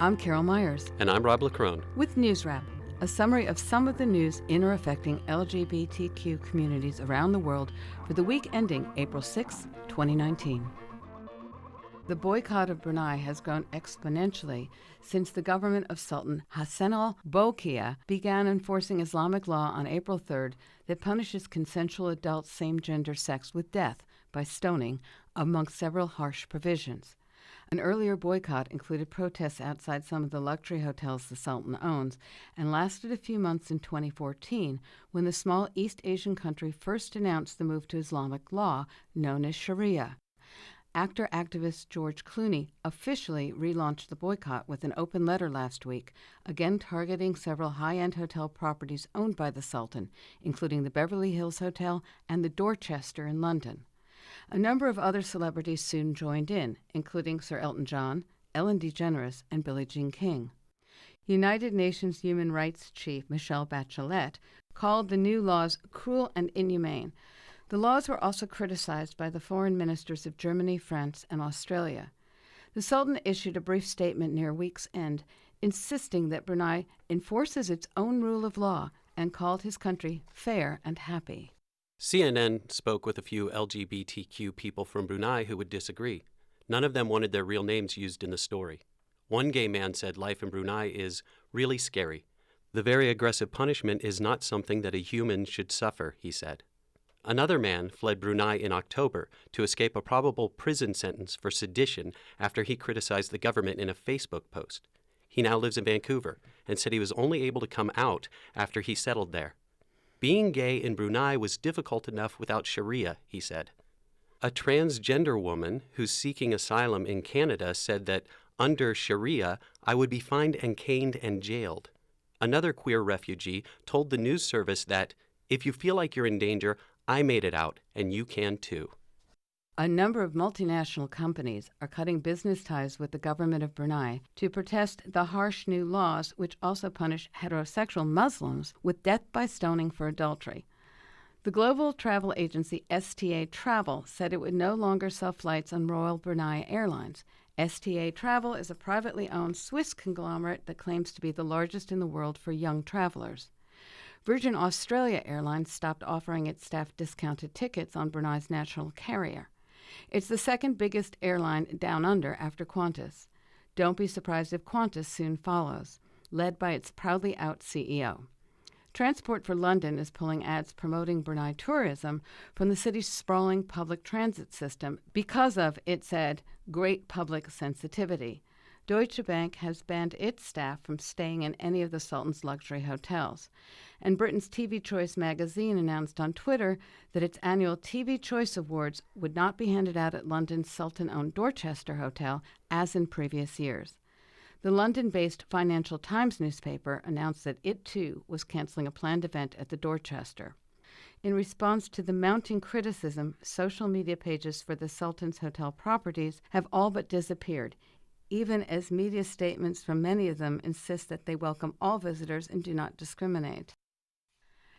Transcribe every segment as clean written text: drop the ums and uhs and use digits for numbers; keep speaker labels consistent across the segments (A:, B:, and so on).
A: I'm Carol Myers.
B: And I'm Rob Lacrone.
A: With NewsWrap, a summary of some of the news in or affecting LGBTQ communities around the world for the week ending April 6, 2019. The boycott of Brunei has grown exponentially since the government of Sultan Hassan al-Bolkiah began enforcing Islamic law on April 3rd that punishes consensual adult same-gender sex with death by stoning, amongst several harsh provisions. An earlier boycott included protests outside some of the luxury hotels the Sultan owns and lasted a few months in 2014 when the small East Asian country first announced the move to Islamic law known as Sharia. Actor-activist George Clooney officially relaunched the boycott with an open letter last week, again targeting several high-end hotel properties owned by the Sultan, including the Beverly Hills Hotel and the Dorchester in London. A number of other celebrities soon joined in, including Sir Elton John, Ellen DeGeneres, and Billie Jean King. United Nations Human Rights Chief Michelle Bachelet called the new laws cruel and inhumane. The laws were also criticized by the foreign ministers of Germany, France, and Australia. The Sultan issued a brief statement near week's end, insisting that Brunei enforces its own rule of law and called his country fair and happy.
B: CNN spoke with a few LGBTQ people from Brunei who would disagree. None of them wanted their real names used in the story. One gay man said life in Brunei is really scary. The very aggressive punishment is not something that a human should suffer, he said. Another man fled Brunei in October to escape a probable prison sentence for sedition after he criticized the government in a Facebook post. He now lives in Vancouver and said he was only able to come out after he settled there. Being gay in Brunei was difficult enough without Sharia, he said. A transgender woman who's seeking asylum in Canada said that under Sharia, I would be fined and caned and jailed. Another queer refugee told the news service that, if you feel like you're in danger, I made it out, and you can too.
A: A number of multinational companies are cutting business ties with the government of Brunei to protest the harsh new laws which also punish heterosexual Muslims with death by stoning for adultery. The global travel agency STA Travel said it would no longer sell flights on Royal Brunei Airlines. STA Travel is a privately owned Swiss conglomerate that claims to be the largest in the world for young travelers. Virgin Australia Airlines stopped offering its staff discounted tickets on Brunei's national carrier. It's the second biggest airline down under after Qantas. Don't be surprised if Qantas soon follows, led by its proudly out CEO. Transport for London is pulling ads promoting Brunei tourism from the city's sprawling public transit system because of, it said, great public sensitivity. Deutsche Bank has banned its staff from staying in any of the Sultan's luxury hotels. And Britain's TV Choice magazine announced on Twitter that its annual TV Choice Awards would not be handed out at London's Sultan-owned Dorchester Hotel as in previous years. The London-based Financial Times newspaper announced that it, too, was canceling a planned event at the Dorchester. In response to the mounting criticism, social media pages for the Sultan's hotel properties have all but disappeared, even as media statements from many of them insist that they welcome all visitors and do not discriminate.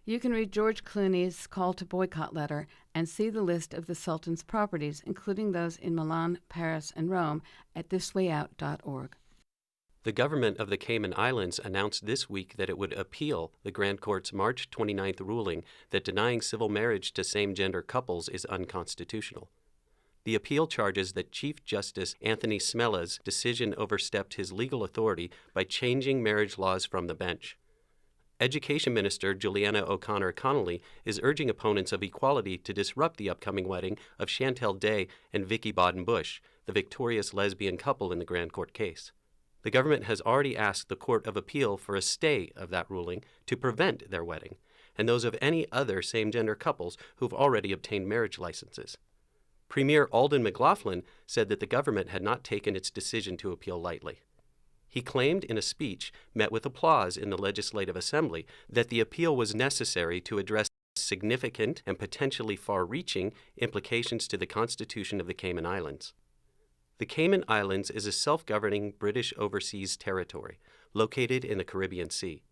A: You can read George Clooney's call to boycott letter and see the list of the Sultan's properties, including those in Milan, Paris, and Rome, at thiswayout.org.
B: The government of the Cayman Islands announced this week that it would appeal the Grand Court's March 29th ruling that denying civil marriage to same-gender couples is unconstitutional. The appeal charges that Chief Justice Anthony Smella's decision overstepped his legal authority by changing marriage laws from the bench. Education Minister Juliana O'Connor Connolly is urging opponents of equality to disrupt the upcoming wedding of Chantel Day and Vicky Baden-Bush, the victorious lesbian couple in the Grand Court case. The government has already asked the Court of Appeal for a stay of that ruling to prevent their wedding, and those of any other same-gender couples who've already obtained marriage licenses. Premier Alden McLaughlin said that the government had not taken its decision to appeal lightly. He claimed in a speech, met with applause in the Legislative Assembly, that the appeal was necessary to address significant and potentially far-reaching implications to the Constitution of the Cayman Islands. The Cayman Islands is a self-governing British overseas territory located in the Caribbean Sea.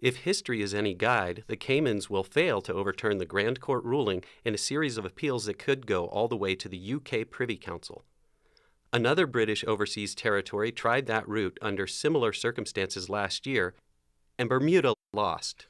B: If history is any guide, the Caymans will fail to overturn the Grand Court ruling in a series of appeals that could go all the way to the UK Privy Council. Another British overseas territory tried that route under similar circumstances last year, and Bermuda lost.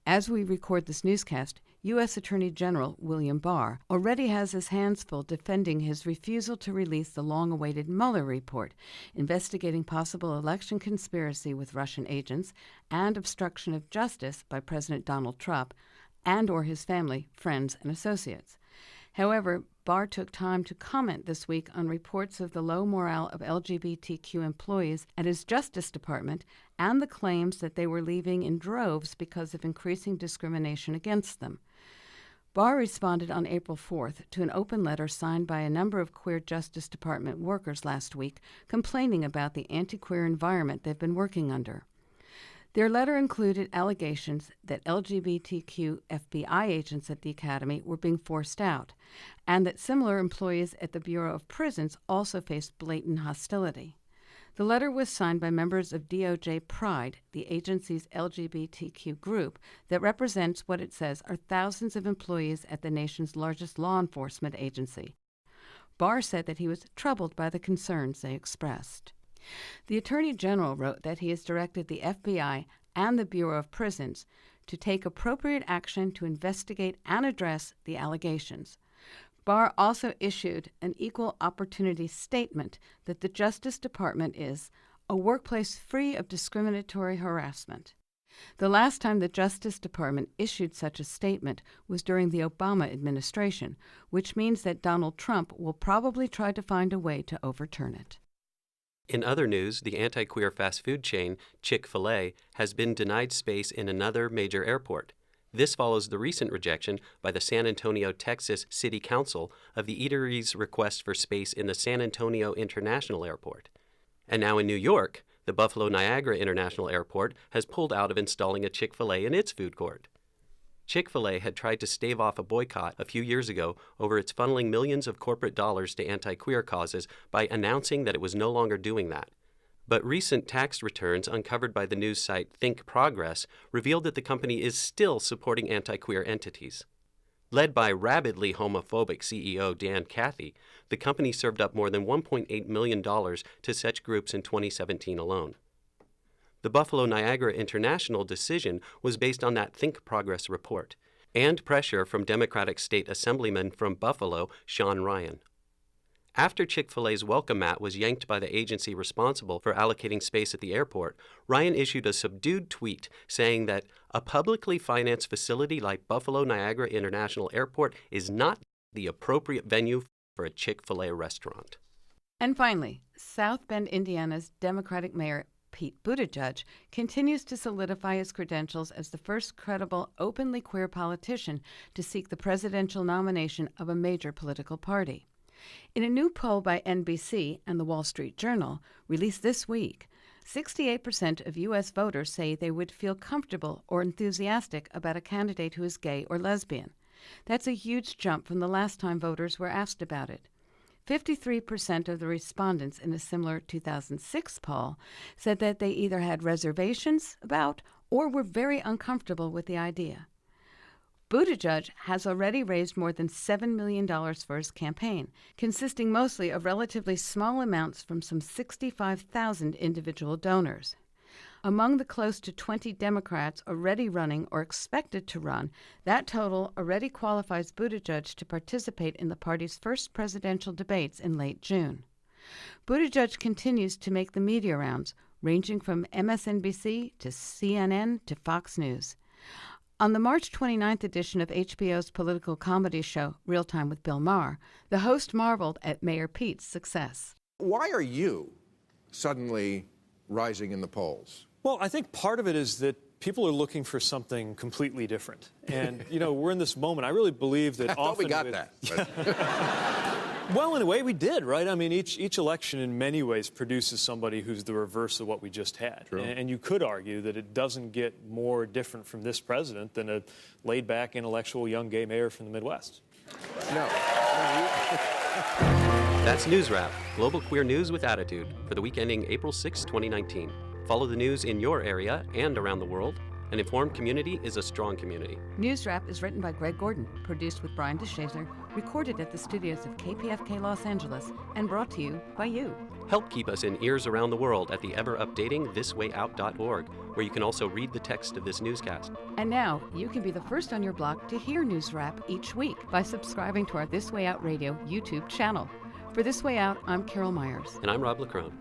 A: As we record this newscast, U.S. Attorney General William Barr already has his hands full defending his refusal to release the long-awaited Mueller report, investigating possible election conspiracy with Russian agents and obstruction of justice by President Donald Trump and or his family, friends, and associates. However, Barr took time to comment this week on reports of the low morale of LGBTQ employees at his Justice Department and the claims that they were leaving in droves because of increasing discrimination against them. Barr responded on April 4th to an open letter signed by a number of queer Justice Department workers last week complaining about the anti-queer environment they've been working under. Their letter included allegations that LGBTQ FBI agents at the Academy were being forced out, and that similar employees at the Bureau of Prisons also faced blatant hostility. The letter was signed by members of DOJ Pride, the agency's LGBTQ group that represents what it says are thousands of employees at the nation's largest law enforcement agency. Barr said that he was troubled by the concerns they expressed. The Attorney General wrote that he has directed the FBI and the Bureau of Prisons to take appropriate action to investigate and address the allegations. Barr also issued an equal opportunity statement that the Justice Department is a workplace free of discriminatory harassment. The last time the Justice Department issued such a statement was during the Obama administration, which means that Donald Trump will probably try to find a way to overturn it.
B: In other news, the anti-queer fast food chain Chick-fil-A has been denied space in another major airport. This follows the recent rejection by the San Antonio, Texas City Council of the eatery's request for space in the San Antonio International Airport. And now in New York, the Buffalo Niagara International Airport has pulled out of installing a Chick-fil-A in its food court. Chick-fil-A had tried to stave off a boycott a few years ago over its funneling millions of corporate dollars to anti-queer causes by announcing that it was no longer doing that. But recent tax returns uncovered by the news site Think Progress revealed that the company is still supporting anti-queer entities. Led by rabidly homophobic CEO Dan Cathy, the company served up more than $1.8 million to such groups in 2017 alone. The Buffalo Niagara International decision was based on that Think Progress report and pressure from Democratic State Assemblyman from Buffalo, Sean Ryan. After Chick-fil-A's welcome mat was yanked by the agency responsible for allocating space at the airport, Ryan issued a subdued tweet saying that a publicly financed facility like Buffalo Niagara International Airport is not the appropriate venue for a Chick-fil-A restaurant.
A: And finally, South Bend, Indiana's Democratic Mayor Pete Buttigieg continues to solidify his credentials as the first credible, openly queer politician to seek the presidential nomination of a major political party. In a new poll by NBC and the Wall Street Journal, released this week, 68% of U.S. voters say they would feel comfortable or enthusiastic about a candidate who is gay or lesbian. That's a huge jump from the last time voters were asked about it. 53% of the respondents in a similar 2006 poll said that they either had reservations about or were very uncomfortable with the idea. Buttigieg has already raised more than $7 million for his campaign, consisting mostly of relatively small amounts from some 65,000 individual donors. Among the close to 20 Democrats already running or expected to run, that total already qualifies Buttigieg to participate in the party's first presidential debates in late June. Buttigieg continues to make the media rounds, ranging from MSNBC to CNN to Fox News. On the March 29th edition of HBO's political comedy show, Real Time with Bill Maher, the host marveled at Mayor Pete's success.
C: Why are you suddenly rising in the polls?
D: Well, I think part of it is that people are looking for something completely different. And, we're in this moment. I really believe that
C: I thought
D: often
C: we got that.
D: Well, in a way, we did, right? I mean, each election in many ways produces somebody who's the reverse of what we just had.
C: True.
D: And you could argue that it doesn't get more different from this president than a laid-back, intellectual, young gay mayor from the Midwest.
C: No.
B: That's NewsWrap, global queer news with attitude, for the week ending April 6, 2019. Follow the news in your area and around the world. An informed community is a strong community.
A: NewsWrap is written by Greg Gordon, produced with Brian DeShazer, recorded at the studios of KPFK Los Angeles and brought to you by you.
B: Help keep us in ears around the world at the ever-updating thiswayout.org, where you can also read the text of this newscast.
A: And now, you can be the first on your block to hear NewsWrap each week by subscribing to our This Way Out Radio YouTube channel. For This Way Out, I'm Carol Myers.
B: And I'm Rob LaCrone.